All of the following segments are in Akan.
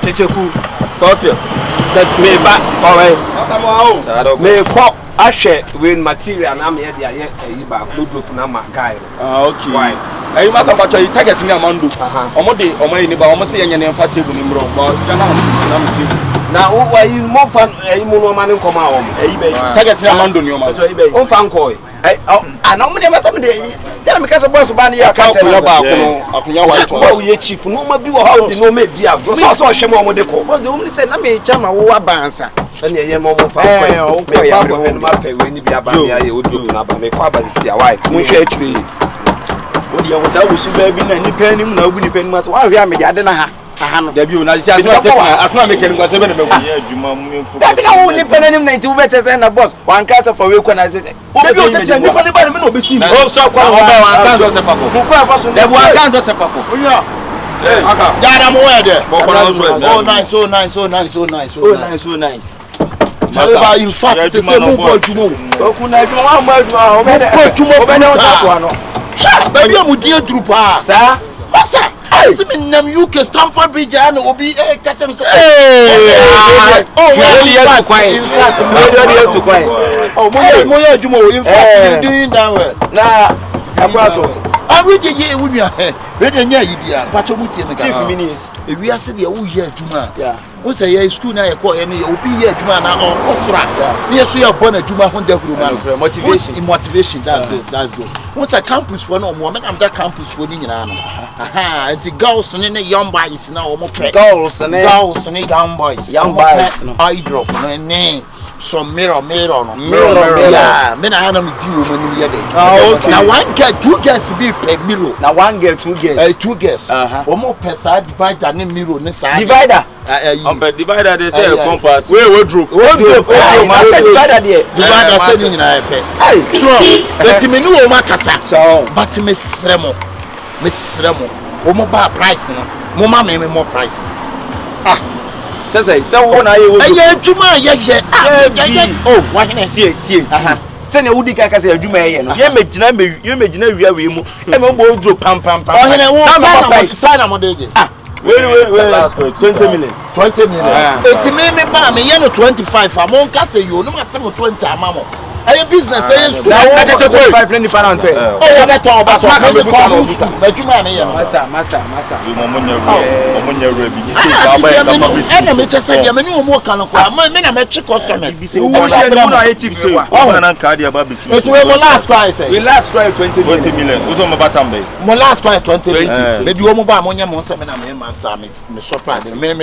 Checheku coffee that me back alright me call ashe when material na me dey aye yi ba drop na ma guy okay why you must have actually target me amando omo de omo ni ba omo se yenye ne mfa table ni mro but kana na me see na why you mo fan mu no ma ne koma o target me amando ni o ma o fan ko ana mo ne masa me de ya me kasa boss ba ne ya ka ko ya ba ko akunya white o ye chief no ma bi wo ha de no ma di a so hye mo de ko boss de wo say na me chama wo abansa ene ye mo fa ko me pa ko me ma pe we ni bi aba me aye o drop na ba me ko aba si a why mo hwe atire wo de wo sa wo su ba bi na ni pa nim na ogu ni pa nim asa wa hwe a me de ade na ha no da bi o na si asma me ken ngase be na me wo ye adwuma mu me da bi na wo ni pa nim na nti wo be chese na boss wan ka sa fa we ko na se wo be o tete ni fa ni ba me na obesi ni o so kwa wa wan ka so se fa ko mo ko afa so da bu wan ka so se fa ko oya aka ya mo we de oh nice oh nice oh nice oh nice oh nice oh nice Masa in fact se mo bo tumo o ku na tumo wa mo tumo o be tumo o be na ta no sha ba bi mu die drupa sa masa se me nam UK Stamford Bridge and obi katem se oh we are to quiet in fact we are to quiet oh mo ya jumo in fact you doing that well na abraso we je ye wu nua we de nya yi bia pacho mu tie me ka chief mini ewi ase de wo ye adwuma wo say ye school na ye ko ye no ye obi ye adwuma na on ko sura na ye so ye bo na adwuma ho da huru ma motivation that's good wo say campus for no mo me am that campus for ni nyina no anti girls ne young boys na o mo pre girls ne young boys no eye drop no ne some mirror no yeah me na na me di wo manu ye dey na one girl two girls be per mirror na one girl two girls two girls o mo pesa divider ne mirror ne sa divider divider they say compass we drop ma say divider there divider say ni nyina pe so but me no o ma kasa but me sremo o mo ba price no mo ma me more price say wo na ye wo ye adwuma ye oh wa hene tie se ne wudi kaka say adwuma ye no ye megina wia we mu e me bo dro pam oh hene wo sign na mo dey wait 20 million eti me ba me ye no 25 amon ka say yo no matem 20 amamo aye business aye school na ka 25 ni pa na nto oh ya beto ba so ka me ko adwuma me ye masa mo nya re bi say ba ba ka ma bi ena me chese dia me ni o mo ka no kwa me na me chi customers wo na ye chief say o na ka dia ba bi si it we last price we last price 20 million uzo mo batam be mo last price 20 million me di o mo ba mo nya mo se me na me master me surprise me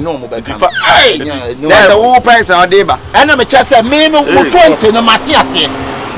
no mo ba ka that's the price on dey ba ena me chese me no 20 no ase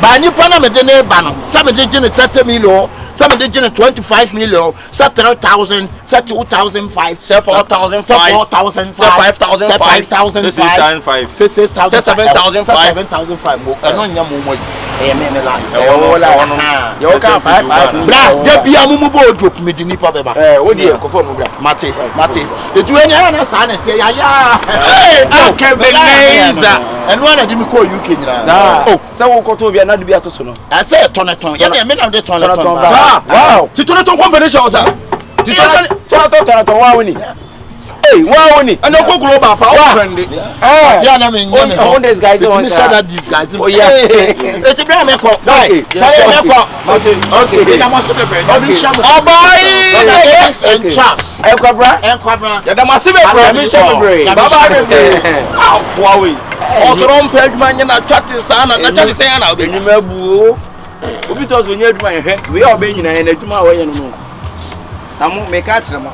ba ni pa na me de ne ba no sa me de gine 30 million sa me de gine 25 million sa 3000 sa 2005 sa 4000 7005 mo eno nya mo mo me la yo ka 5 bra de bia mo bo drop me di nipa beba wo di ko fo mo bra mate etu eni na sa na tie ya okay beleza eno na di mi ko UK nyina sa wo ko to bia na de bia to so no say toneton ya me na de toneton wow ti toneton combination sa ti toneton wow ni wow ni and ko global pa o trend ya na me nyame on these guys on these guys oh yeah eti bra me ko tell me ko okay na mo so be no bi sham oh boy and trust ekwabra ya da ma se be bra mi sham bre baba ah wow osoro mpa adwuma nya na twate saa na twate sen na obedwuma buo obi to so nya adwuma hwe we obe nyina na adwuma wo ye no no na mo me ka kire mo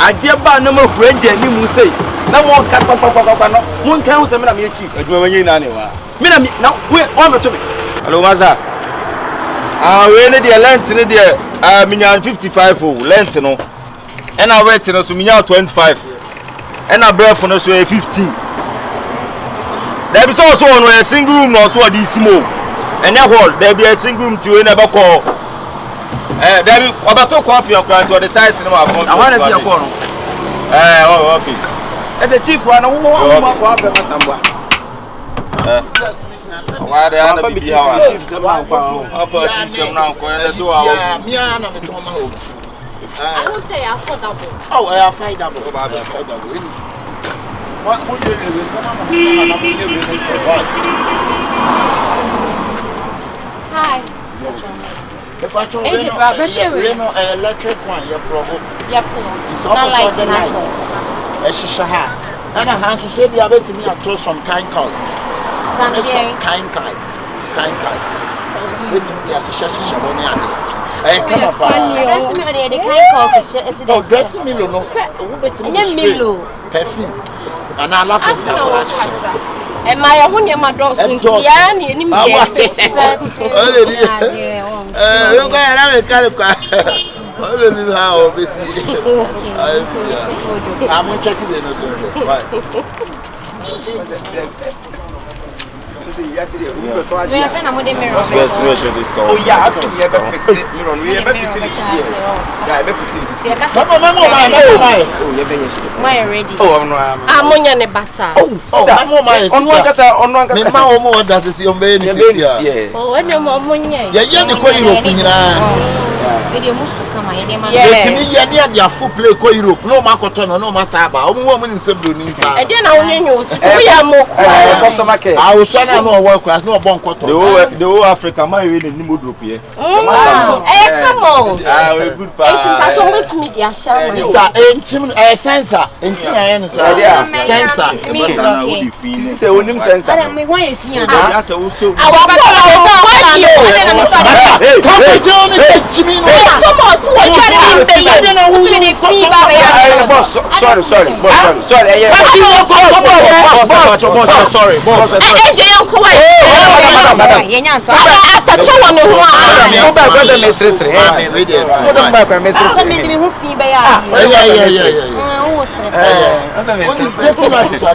aje ba na ma hura je ni mu sei na mo ka papapapa no mo nkan hu se me na me chief adwuma manyi na ne wa me na me na we o me to me hello maza we ne de length ne de minya 55 o length no and I wait no so minya 25 and I breath no so 15 there be so no a single room no so the small and hall there be a single room to we never call there be obato coffee or to the size no account I want to see your call oh okay and the chief one who for after masamba why they are be how chief 7 pound chief 7 now ko and so how me ana me to ma ho I would say affordable. Oh, affordable. What would you do? Hi. The patrol, electric one, your problem. Yep. Not like the night. Shisha. And I have to say, we are to me, I told some kind call. Kind kai. Wait, yes, Shisha. Come up. Oh, dressing me, no, perfume. And I laugh at that. And my own my dog and Yanni and you're going to have a car. How busy I'm going to check it yesterday, we were talking about the mirror. Oh, yeah, I think we have fixed it. Mirror, we have fixed it. Yeah, I have fixed it. My ready. Oh, I'm on your bassa. Oh, I'm on my mama that is your baby. Oh, when you're more money. Yeah, the coin. Yeah, to me, full play co Europe. No Macoton, no Masaba. Woman in several needs. I didn't know we are more customer care. I was trying to know work class, no bon cotton. The whole Africa, my really new group here. Hey, come on. We're good. It's a media show. It's a sensor.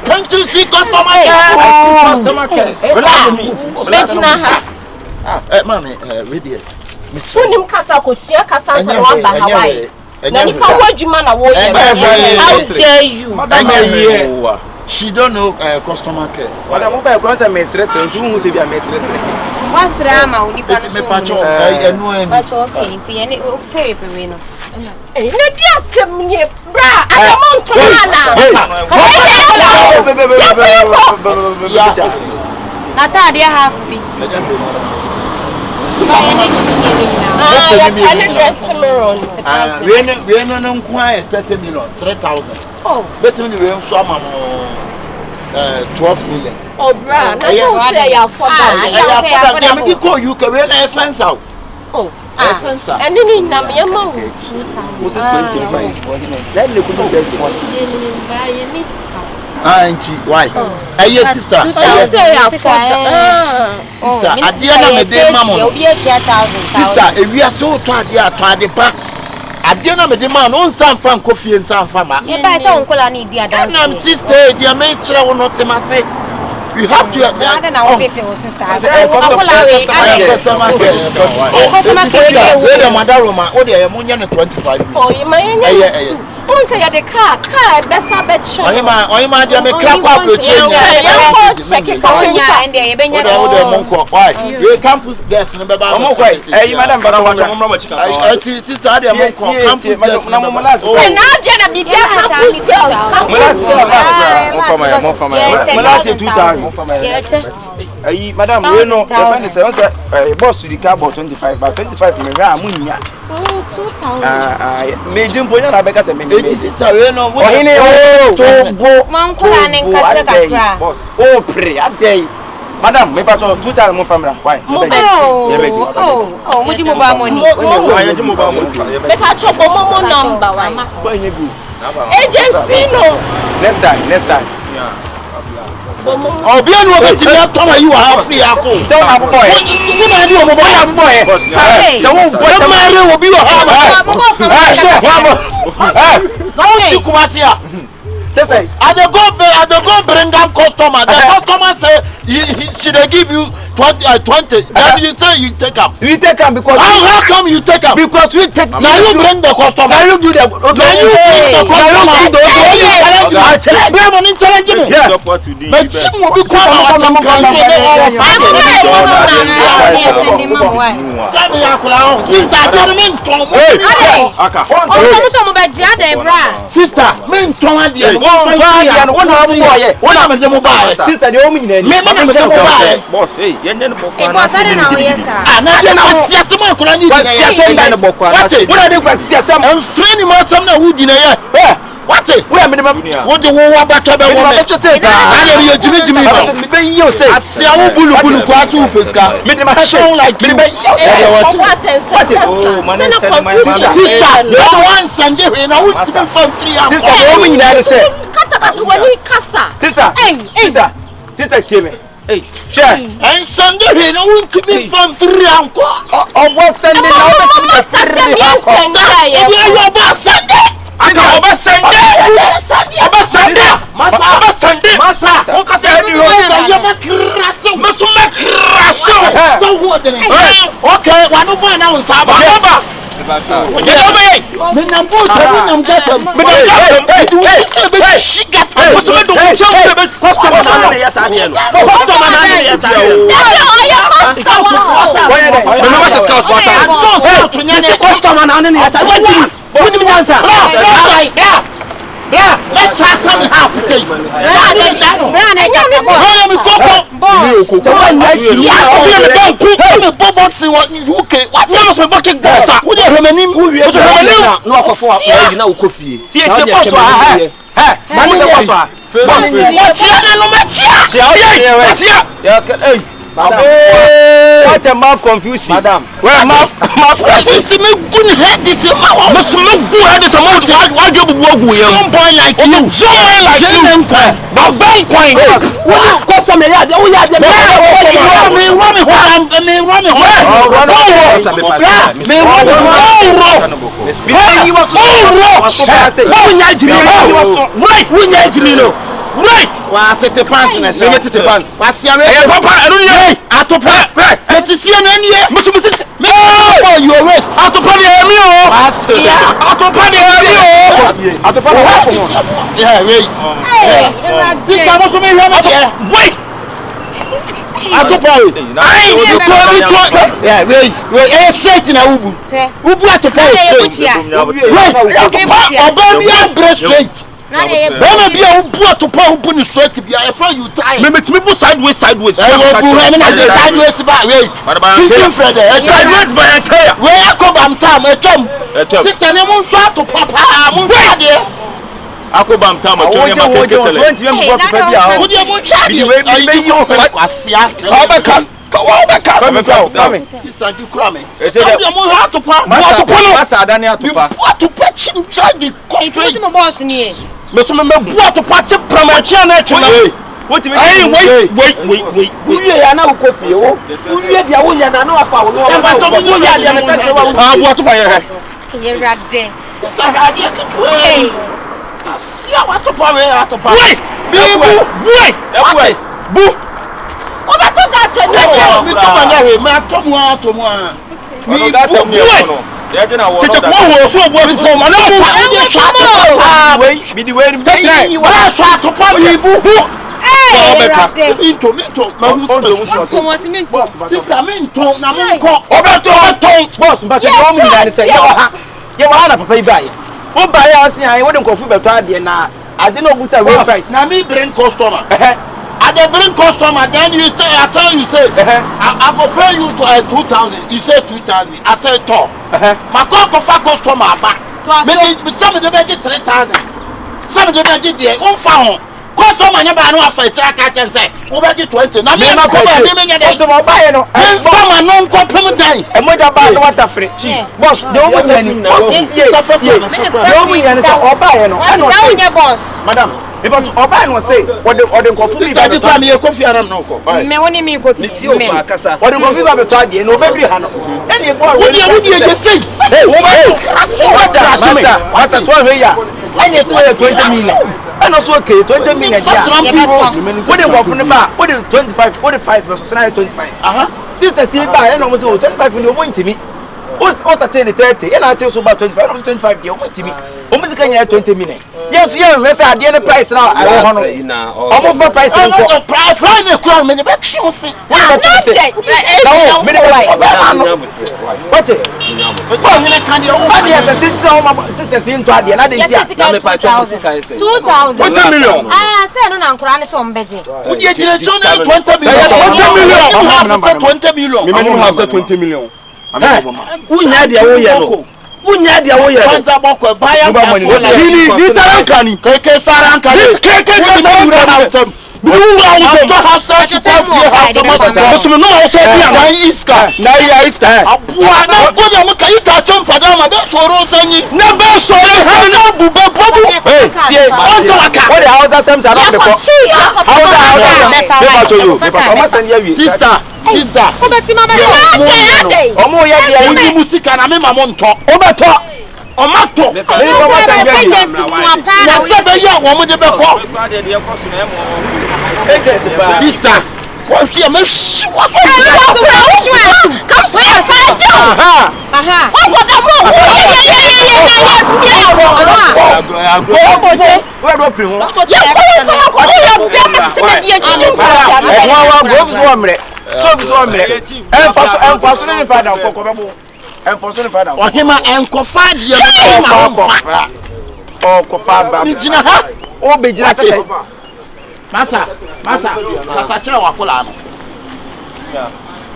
Can't you see customer care? I see customer care. Mommy, ready. Miss Unim Casa Cosia Casa and one by Hawaii. How dare you? She don't know customer care. What I'm about to say, Miss Rest, and you see a Miss Rest. What's Rama? We pass me patch okay. See, and it will say, Perino. Natalia half be. We are not quite 30 million, 3,000. Oh, but when we have some 12 million. Oh, Brad, I call you can essence out. Oh, essence. And then in Namiyama was 25. Then you couldn't get 1. Why? Hey, sister. Sister, at the end of the day, Mamma, sister, if we are so tired, you are tired. At the end of the man, on some fan coffee and some farmer. You buy some colony, dear. And sister, dear mates, will not say. We have to. I don't know if it was inside. Oh, you might. Who say the car best bet show. Oh, my dear, make crack up your change. Why? You campus guest number. Hey, madam, but I want to know sister, I am campus guest number. And now, Jenna, be there. Hey, madam, we know the man is a boss to the car about 25, but 25 me ramunya. Major Poya Rebecca, sister, we know what I know to go. Oh, pray a day. Madam, maybe 2 times more from why? Oh, would you move our money? Next time. Oh, be able to tell you how free I go. So, I'm boy. Someone will be a hammer. Now you come here. say I dey go bring am customer. The customer say she dey give you 20. Then you say you take am. You take am because how come you take am? Because we take. Now you bring the customer. Now you do the. Now you bring the customer. Bring money challenge me. Yeah. But team will be come out and come sister, sister, men tongue there. Sister, the only name. Boss, hey, you know It was I don't know, yes, sir. And I didn't see someone could need what I did was see some friendly man, some who deny. What? Where minimum? What the war back to the woman? I know you're Jimmy. You say, I see a bulu class who pesca. Minimum show like you. oh, man, Sister, no one Sunday, and I would come from 3 hours. Sister, Timmy. Hey, share. And Sunday, and I would come from 3 hours. Almost Sunday, okay, one of one now what a mouth confusion, madam. Where mouth? This is me good head. This is my mouth. Good head is a mouth. What you walk with? Some boy like you. Someone like you. But bank coin. Customer, yeah. Oh yeah. Right. Wa tete pants na se. Tete pants. Pasia me. Papa, enu ye. Atopa. Mesisi na nie. Mesisi. Oh, you waste. Atopa de emi o. Pasia. Atopa de emi o. Atopa de wa ko. Yeah, wait. Sister mo so me hwe me de. Wait. Atopa we. Ai, you go. Yeah, wait. Wait, straight na ubu. Ubu atopa. Wait. Oba mi am straight. When be a boy to put up on straight to be a friend you tie. Me sideways. Sideways by a car. Where I come am time a jump. Sister name shot to papa. I'm there. I go bam time. Sister, you cry me. Me so me bua to party pramachi na echi na. Wait. We ya na ukofie wo. We dia wo ya na na afa wo. Wo ya dia me kache wo. Ah bua to fa ye he. Ye rade. So ha dia ke to. See what to pa we atopa. Wait. Bu. O ba to that no. Me to manya we, me atomu a. Me Tete ko wo so bo bi so ma na mu. Ah, wait. Me di we ni tete. Wa so atopa bi bu. Minto. Sister minto na munko. Obeton. boss, but you know me that say you want papa buy. Who buy us here? We don't coffee beto ade na. I didn't know what a price. Now me bring customer. I dey bring customer, then you say, I tell you say, I go pay you to 2,000. You say 2,000. I say talk. My customer back. Me some of them get 3,000. Some of them get there. Unfound. Customer never know if I try catch and say, over 20. Now me my customer buy no. Customer no come die. E mo da buy no water free. Boss, the woman yani. The woman yani say obuy no. What is that with boss? Madam, because obuy no say what the coffee be better than me coffee and no ko. Me woni me coffee. Me akasa. What the coffee be better ade no be ha no. Any boy we dey say. Hey, what's that? What's that? Any 20 million. And also okay, 20 minutes. What do you want from the bar? What do 25? 45 versus 25. Sister, see, I know 25 when you want to me. What's 30? And I tell you about 25. 25, you want to me. Almost can you 20 minutes? Yes, let's add the other price now. I don't know. Almost for price. I don't know. Price the crowd, many back. She will see. What's it? Oh, you can't do it. Sisters into the other day. 2,000. 20 million. I said, no, I'm crying from Beijing. Would you get 20 million? 20 million. Minimum have 20 million. Who need the oil? Who need the oil? Kwanza boko buy Ni Sarankani. Keke Sarankani. Keke Sarankani. You have such a no also be an iska. Na ya iska. Abua na gonya muka ita chom fadama be soro sanyi. Na be soro ha na bube bobu. Tie also waka. What the house them are not the Sister. Obeti mama dey. Omo ya dia indi musika na me mama nto. Obeto. Omato. Me mama sanjia. Na se be ya wo mo de be ko. Sister. What she me what? Come swear side do. Aha. What the mo? Where do pre ho? Ohima enkofa de ma honfa. Oh, kofa Ni jina ha. O be jina se. Masa kira wakola no.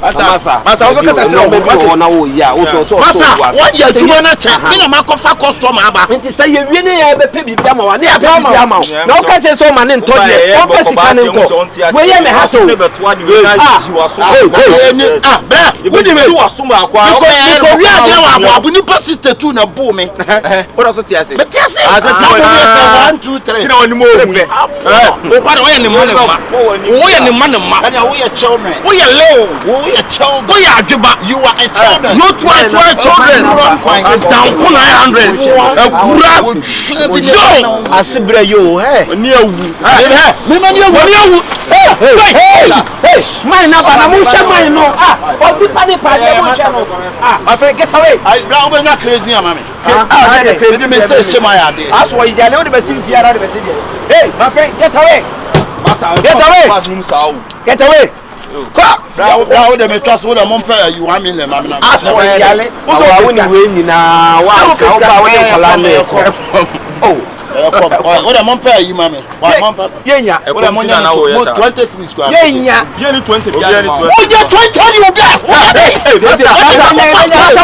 Masa also kasa tira o na wo ya o so Masa what ya juma na cha me na makofa customer aba. Nti say ye wie ne ya be pe bibia ma wa ne ya be bibia ma na o ka che so ma ne nto de o fa sika ne nko we ye me ha so bra we di me because we are there abu ni pa sister too na bo me o do so ti ase me ti ase 1 2 3 kina woni mo o me o kwa o ye ne mo ne ma o ye ne ma ne ma and we are children o ye low we are children o ye adweba you are a children no 12 children down ko 900 ekura yo asibra yo ni awu me mani awu hey mine na ba na mo hwe mine no obi pa ne pa ye mo hwe no my friend get away I bra we na crazy am me crazy me say shema ya dey aso yi jale o de be si fiara de be si hey my friend get away get away get away bra we de me trust we de mo pay you 1 million ma me na aso yi jale o ni we nyina wa ka o ba we de kola ne oh we de mo pay you ma me yenya we de mo nya 20 cities square yenya ye ni 20 bia o je 20 you bia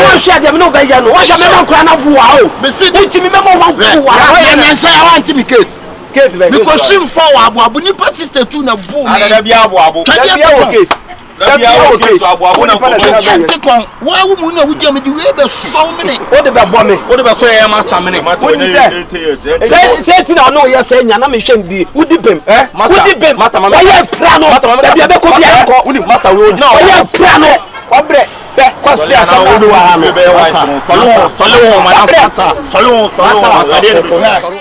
wa share dem no be ya no wa me man kura na buwa o me see uchi me mo wan buwa na say I want me case be because shim for abu ni pa sister too na bu me ada bia abu bia o case so abu na ko antikon wa wu mu na wu je me di we be so me o de be bo me o de be so ye master me say ti na no ye say nya na me hwem di udi bem udi bem master mama ye pra no da bia be ko bia ko uni master we ogina o ye pra no obre be ko se asama do wa ha no solo